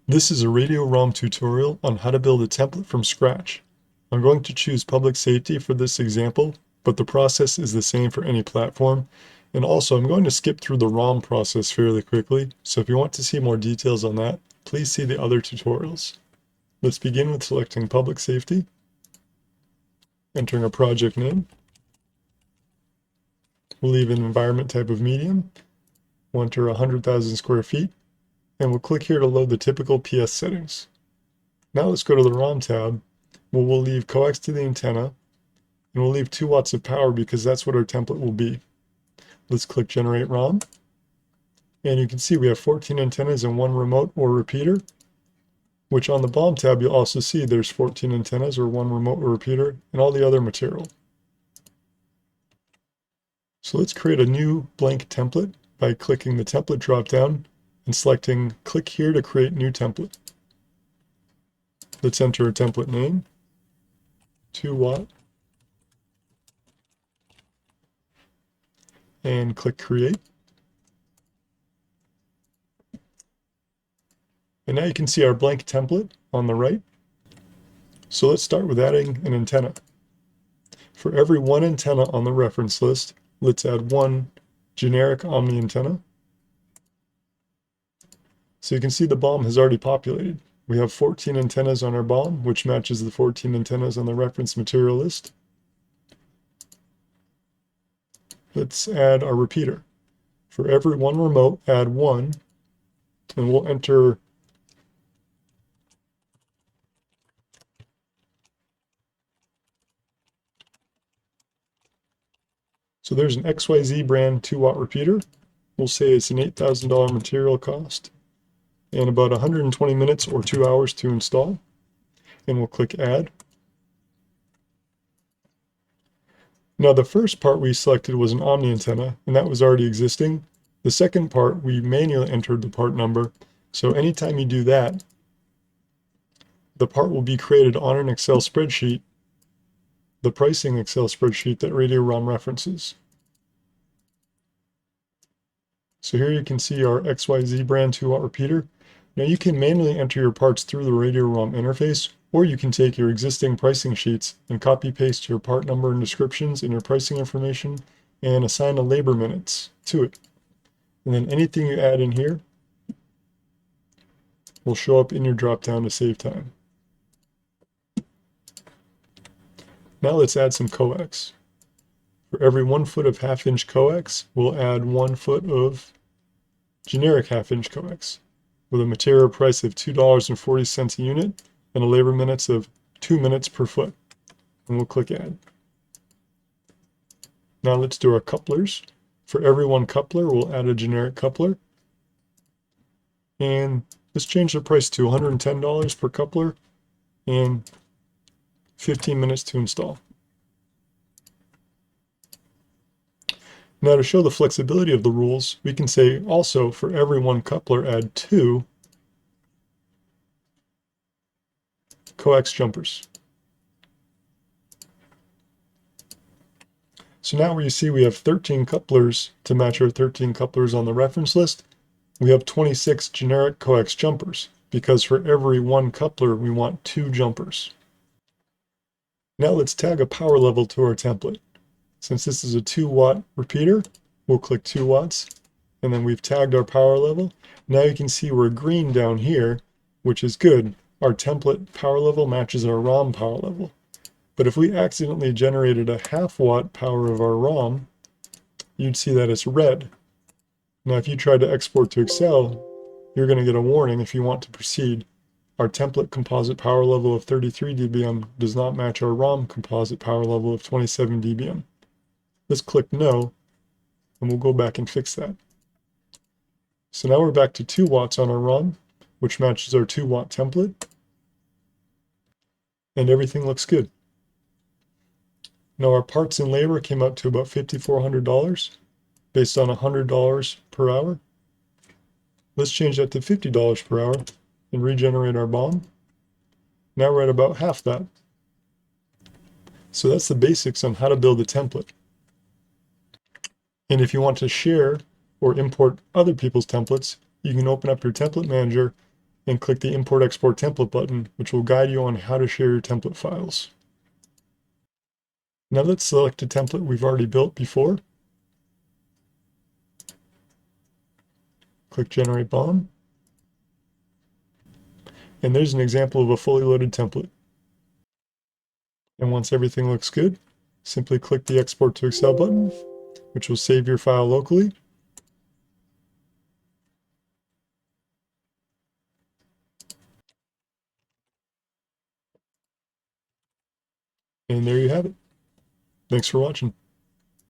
This is a RadioROM tutorial on how to build a template from scratch. I'm going to choose public safety for this example, but the process is the same for any platform. And also, I'm going to skip through the ROM process fairly quickly, so if you want to see more details on that, please see the other tutorials. Let's begin with selecting public safety, entering a project name. We'll leave an environment type of medium. We'll enter 100,000 square feet, and we'll click here to load the typical PS settings. Now let's go to the ROM tab. We'll leave coax to the antenna, and we'll leave 2 watts of power because that's what our template will be. Let's click Generate ROM, and you can see we have 14 antennas and 1 remote or repeater, which on the BOM tab you'll also see there's 14 antennas or 1 remote or repeater and all the other material. So let's create a new blank template by clicking the template dropdown and selecting click here to create new template. Let's enter a template name, 2 watt, and click create. And now you can see our blank template on the right. So let's start with adding an antenna. For every 1 antenna on the reference list, let's add 1 generic Omni antenna. So you can see the BOM has already populated. We have 14 antennas on our BOM, which matches the 14 antennas on the reference material list. Let's add our repeater. For every 1 remote, add 1, and we'll enter so there's an XYZ brand 2 watt repeater. We'll say it's an $8,000 material cost and about 120 minutes or 2 hours to install. And we'll click add. Now the first part we selected was an Omni antenna, and that was already existing. The second part, we manually entered the part number. So anytime you do that, the part will be created on an Excel spreadsheet, the pricing Excel spreadsheet that RadioROM references. So here you can see our XYZ brand 2 watt repeater. Now you can manually enter your parts through the RadioROM interface, or you can take your existing pricing sheets and copy paste your part number and descriptions in your pricing information and assign a labor minutes to it. And then anything you add in here will show up in your dropdown to save time. Now let's add some coax. For every 1 foot of 1/2 inch coax, we'll add 1 foot of generic 1/2 inch coax with a material price of $2.40 a unit and a labor minutes of 2 minutes per foot. And we'll click add. Now let's do our couplers. For every 1 coupler, we'll add a generic coupler. And let's change the price to $110 per coupler and 15 minutes to install. Now to show the flexibility of the rules, we can say also for every 1 coupler add 2 coax jumpers. So now where you see we have 13 couplers to match our 13 couplers on the reference list, we have 26 generic coax jumpers because for every 1 coupler we want 2 jumpers. Now let's tag a power level to our template. Since this is a 2 watt repeater, we'll click 2 watts, and then we've tagged our power level. Now you can see we're green down here, which is good. Our template power level matches our ROM power level. But if we accidentally generated a 1/2 watt power of our ROM, you'd see that it's red. Now if you try to export to Excel, you're going to get a warning if you want to proceed. Our template composite power level of 33 dBm does not match our ROM composite power level of 27 dBm. Let's click no, and we'll go back and fix that. So now we're back to 2 watts on our ROM, which matches our 2 watt template, and everything looks good. Now our parts and labor came up to about $5,400 based on $100 per hour. Let's change that to $50 per hour and regenerate our BOM. Now we're at about half that. So that's the basics on how to build a template. And if you want to share or import other people's templates, you can open up your template manager and click the Import Export Template button, which will guide you on how to share your template files. Now let's select a template we've already built before. Click Generate BOM. And there's an example of a fully loaded template. And once everything looks good, simply click the Export to Excel button, which will save your file locally. And there you have it. Thanks for watching.